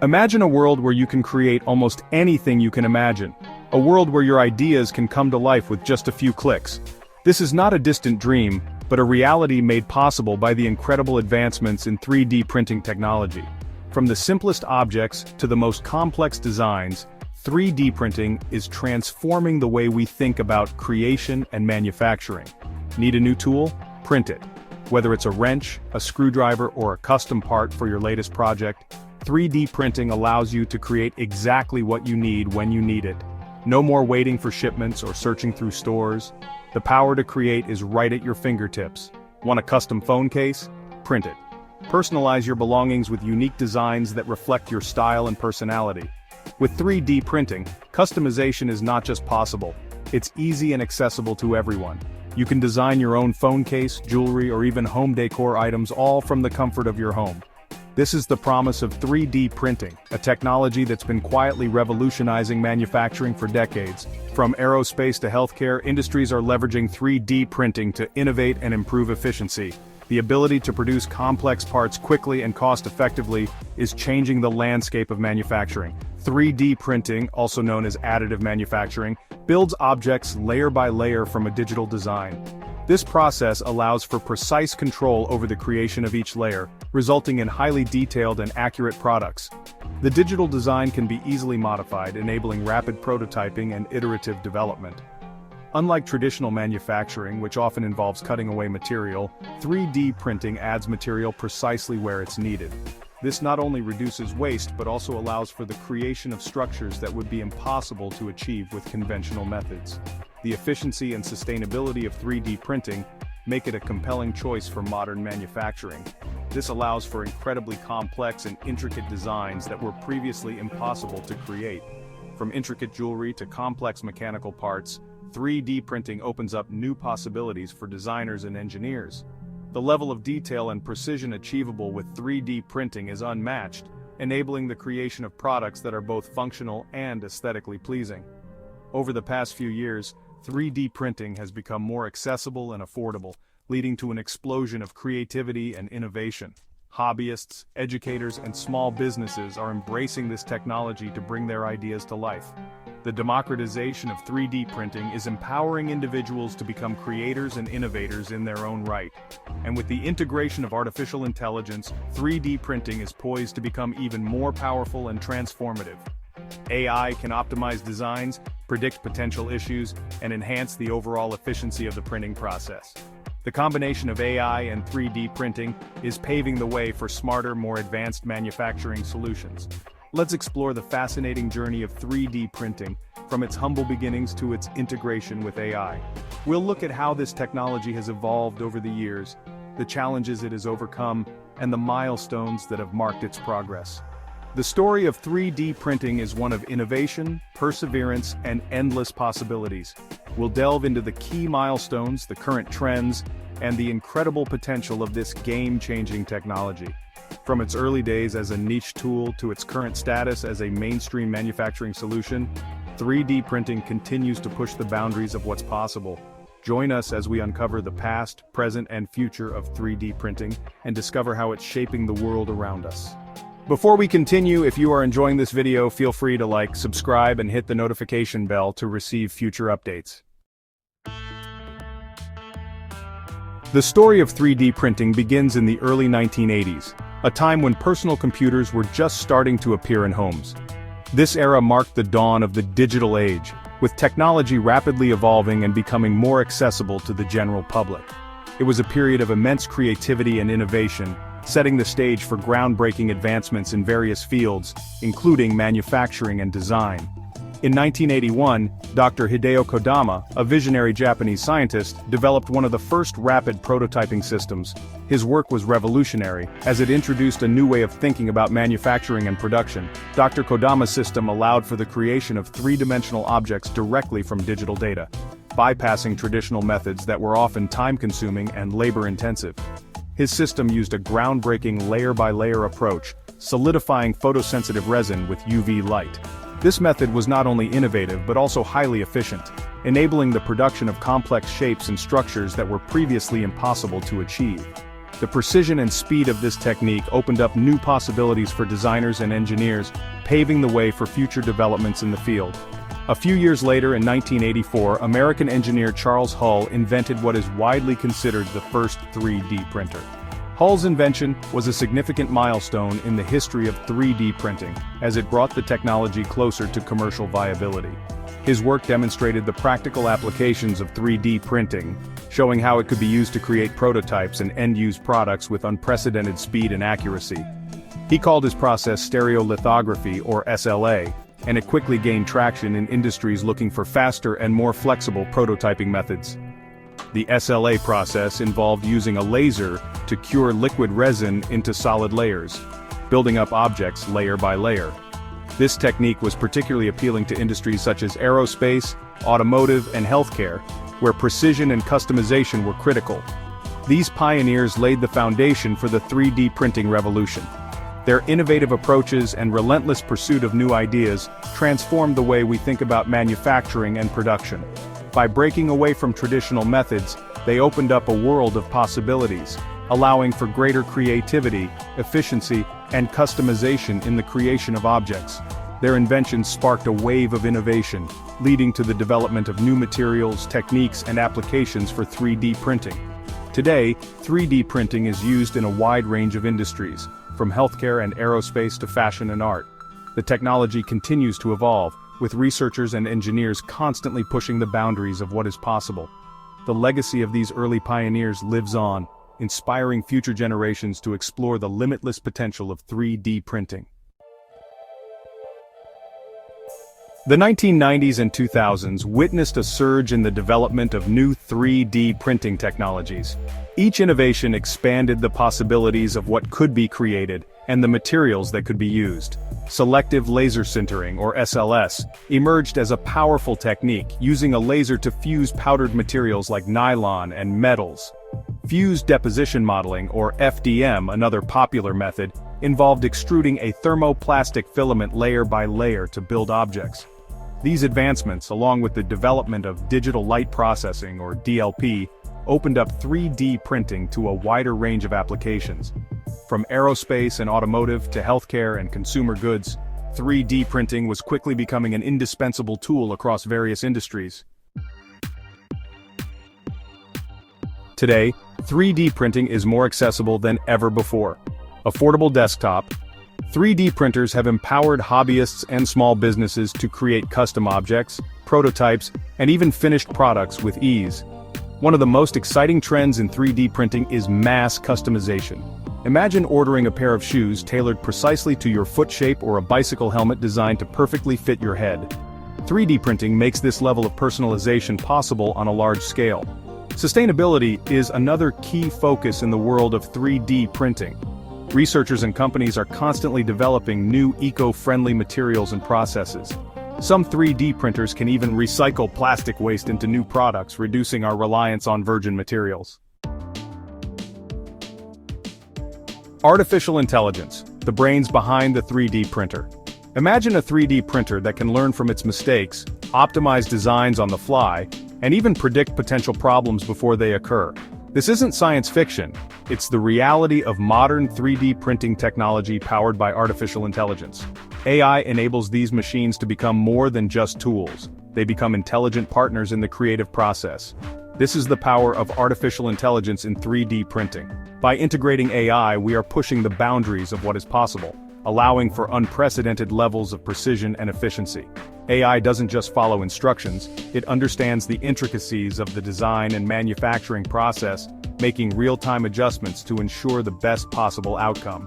Imagine a world where you can create almost anything you can imagine. A world where your ideas can come to life with just a few clicks. This is not a distant dream, but a reality made possible by the incredible advancements in 3D printing technology. From the simplest objects to the most complex designs, 3D printing is transforming the way we think about creation and manufacturing. Need a new tool? Print it. Whether it's a wrench, a screwdriver, or a custom part for your latest project, 3D printing allows you to create exactly what you need when you need it. No more waiting for shipments or searching through stores. The power to create is right at your fingertips. Want a custom phone case? Print it. Personalize your belongings with unique designs that reflect your style and personality. With 3D printing, customization is not just possible, it's easy and accessible to everyone. You can design your own phone case, jewelry, or even home decor items, all from the comfort of your home. This is the promise of 3D printing, a technology that's been quietly revolutionizing manufacturing for decades. From aerospace to healthcare, industries are leveraging 3D printing to innovate and improve efficiency. The ability to produce complex parts quickly and cost-effectively is changing the landscape of manufacturing. 3D printing, also known as additive manufacturing, builds objects layer by layer from a digital design. This process allows for precise control over the creation of each layer, resulting in highly detailed and accurate products. The digital design can be easily modified, enabling rapid prototyping and iterative development. Unlike traditional manufacturing, which often involves cutting away material, 3D printing adds material precisely where it's needed. This not only reduces waste but also allows for the creation of structures that would be impossible to achieve with conventional methods. The efficiency and sustainability of 3D printing make it a compelling choice for modern manufacturing. This allows for incredibly complex and intricate designs that were previously impossible to create. From intricate jewelry to complex mechanical parts, 3D printing opens up new possibilities for designers and engineers. The level of detail and precision achievable with 3D printing is unmatched, enabling the creation of products that are both functional and aesthetically pleasing. Over the past few years, 3D printing has become more accessible and affordable, leading to an explosion of creativity and innovation. Hobbyists, educators, and small businesses are embracing this technology to bring their ideas to life. The democratization of 3D printing is empowering individuals to become creators and innovators in their own right. And with the integration of artificial intelligence, 3D printing is poised to become even more powerful and transformative. AI can optimize designs, predict potential issues, and enhance the overall efficiency of the printing process. The combination of AI and 3D printing is paving the way for smarter, more advanced manufacturing solutions. Let's explore the fascinating journey of 3D printing, from its humble beginnings to its integration with AI. We'll look at how this technology has evolved over the years, the challenges it has overcome, and the milestones that have marked its progress. The story of 3D printing is one of innovation, perseverance, and endless possibilities. We'll delve into the key milestones, the current trends, and the incredible potential of this game-changing technology. From its early days as a niche tool to its current status as a mainstream manufacturing solution, 3D printing continues to push the boundaries of what's possible. Join us as we uncover the past, present, and future of 3D printing and discover how it's shaping the world around us. Before we continue, if you are enjoying this video, feel free to like, subscribe, and hit the notification bell to receive future updates. The story of 3D printing begins in the early 1980s, a time when personal computers were just starting to appear in homes. This era marked the dawn of the digital age, with technology rapidly evolving and becoming more accessible to the general public. It was a period of immense creativity and innovation, setting the stage for groundbreaking advancements in various fields, including manufacturing and design. In 1981, Dr. Hideo Kodama, a visionary Japanese scientist, developed one of the first rapid prototyping systems. His work was revolutionary, as it introduced a new way of thinking about manufacturing and production. Dr. Kodama's system allowed for the creation of three-dimensional objects directly from digital data, bypassing traditional methods that were often time-consuming and labor-intensive. His system used a groundbreaking layer-by-layer approach, solidifying photosensitive resin with UV light. This method was not only innovative but also highly efficient, enabling the production of complex shapes and structures that were previously impossible to achieve. The precision and speed of this technique opened up new possibilities for designers and engineers, paving the way for future developments in the field. A few years later in 1984, American engineer Charles Hull invented what is widely considered the first 3D printer. Hull's invention was a significant milestone in the history of 3D printing, as it brought the technology closer to commercial viability. His work demonstrated the practical applications of 3D printing, showing how it could be used to create prototypes and end-use products with unprecedented speed and accuracy. He called his process stereolithography, or SLA, and it quickly gained traction in industries looking for faster and more flexible prototyping methods. The SLA process involved using a laser to cure liquid resin into solid layers, building up objects layer by layer. This technique was particularly appealing to industries such as aerospace, automotive, and healthcare, where precision and customization were critical. These pioneers laid the foundation for the 3D printing revolution. Their innovative approaches and relentless pursuit of new ideas transformed the way we think about manufacturing and production. By breaking away from traditional methods, they opened up a world of possibilities, allowing for greater creativity, efficiency, and customization in the creation of objects. Their inventions sparked a wave of innovation, leading to the development of new materials, techniques, and applications for 3D printing. Today, 3D printing is used in a wide range of industries, from healthcare and aerospace to fashion and art. The technology continues to evolve, with researchers and engineers constantly pushing the boundaries of what is possible. The legacy of these early pioneers lives on, inspiring future generations to explore the limitless potential of 3D printing. The 1990s and 2000s witnessed a surge in the development of new 3D printing technologies. Each innovation expanded the possibilities of what could be created and the materials that could be used. Selective laser sintering, or SLS, emerged as a powerful technique, using a laser to fuse powdered materials like nylon and metals. Fused deposition modeling, or FDM, another popular method, involved extruding a thermoplastic filament layer by layer to build objects. These advancements, along with the development of digital light processing, or DLP, opened up 3D printing to a wider range of applications. From aerospace and automotive to healthcare and consumer goods, 3D printing was quickly becoming an indispensable tool across various industries. Today, 3D printing is more accessible than ever before. Affordable desktop, 3D printers have empowered hobbyists and small businesses to create custom objects, prototypes, and even finished products with ease. One of the most exciting trends in 3D printing is mass customization. Imagine ordering a pair of shoes tailored precisely to your foot shape or a bicycle helmet designed to perfectly fit your head. 3D printing makes this level of personalization possible on a large scale. Sustainability is another key focus in the world of 3D printing. Researchers and companies are constantly developing new eco-friendly materials and processes. Some 3D printers can even recycle plastic waste into new products, reducing our reliance on virgin materials. Artificial intelligence, the brains behind the 3D printer. Imagine a 3D printer that can learn from its mistakes, optimize designs on the fly, and even predict potential problems before they occur. This isn't science fiction, it's the reality of modern 3D printing technology powered by artificial intelligence. AI enables these machines to become more than just tools. They become intelligent partners in the creative process. This is the power of artificial intelligence in 3D printing. By integrating AI, we are pushing the boundaries of what is possible, allowing for unprecedented levels of precision and efficiency. AI doesn't just follow instructions, it understands the intricacies of the design and manufacturing process, making real-time adjustments to ensure the best possible outcome.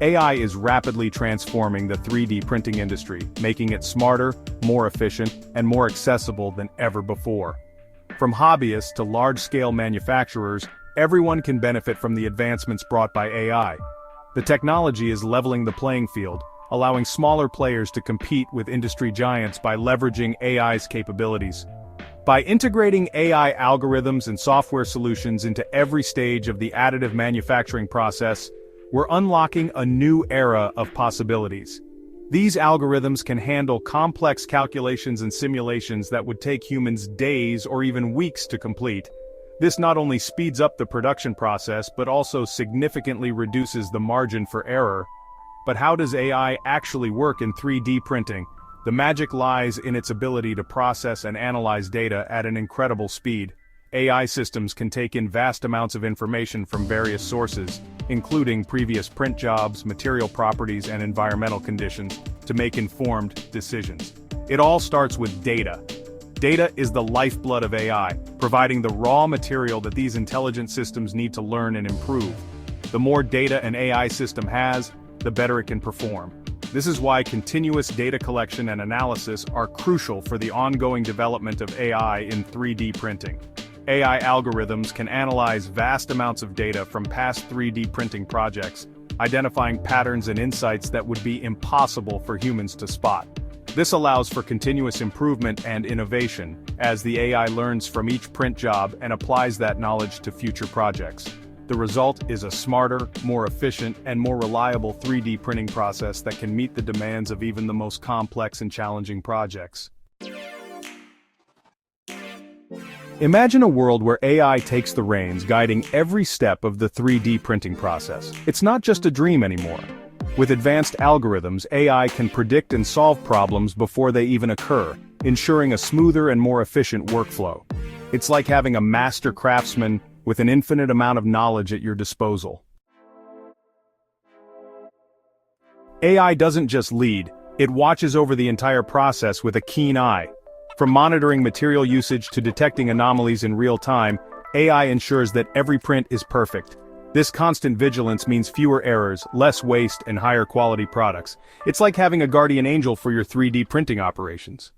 AI is rapidly transforming the 3D printing industry, making it smarter, more efficient, and more accessible than ever before. From hobbyists to large-scale manufacturers, everyone can benefit from the advancements brought by AI. The technology is leveling the playing field, allowing smaller players to compete with industry giants by leveraging AI's capabilities. By integrating AI algorithms and software solutions into every stage of the additive manufacturing process, we're unlocking a new era of possibilities. These algorithms can handle complex calculations and simulations that would take humans days or even weeks to complete. This not only speeds up the production process but also significantly reduces the margin for error. But how does AI actually work in 3D printing? The magic lies in its ability to process and analyze data at an incredible speed. AI systems can take in vast amounts of information from various sources, including previous print jobs, material properties, and environmental conditions, to make informed decisions. It all starts with data. Data is the lifeblood of AI, providing the raw material that these intelligent systems need to learn and improve. The more data an AI system has, the better it can perform. This is why continuous data collection and analysis are crucial for the ongoing development of AI in 3D printing. AI algorithms can analyze vast amounts of data from past 3D printing projects, identifying patterns and insights that would be impossible for humans to spot. This allows for continuous improvement and innovation, as the AI learns from each print job and applies that knowledge to future projects. The result is a smarter, more efficient, and more reliable 3D printing process that can meet the demands of even the most complex and challenging projects. Imagine a world where AI takes the reins, guiding every step of the 3D printing process. It's not just a dream anymore. With advanced algorithms, AI can predict and solve problems before they even occur, ensuring a smoother and more efficient workflow. It's like having a master craftsman with an infinite amount of knowledge at your disposal. AI doesn't just lead, it watches over the entire process with a keen eye. From monitoring material usage to detecting anomalies in real time, AI ensures that every print is perfect. This constant vigilance means fewer errors, less waste, and higher quality products. It's like having a guardian angel for your 3D printing operations.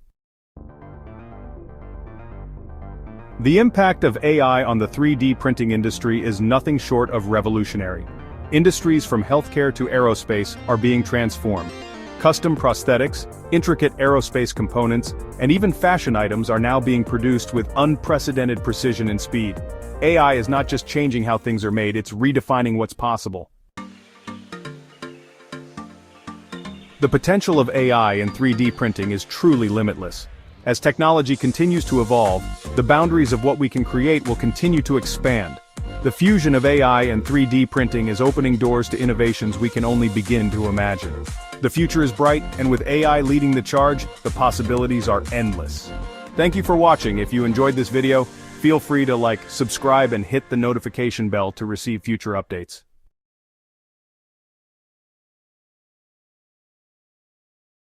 The impact of AI on the 3D printing industry is nothing short of revolutionary. Industries from healthcare to aerospace are being transformed. Custom prosthetics, intricate aerospace components, and even fashion items are now being produced with unprecedented precision and speed. AI is not just changing how things are made, it's redefining what's possible. The potential of AI in 3D printing is truly limitless. As technology continues to evolve, the boundaries of what we can create will continue to expand. The fusion of AI and 3D printing is opening doors to innovations we can only begin to imagine. The future is bright, and with AI leading the charge, the possibilities are endless. Thank you for watching. If you enjoyed this video, feel free to like, subscribe, and hit the notification bell to receive future updates.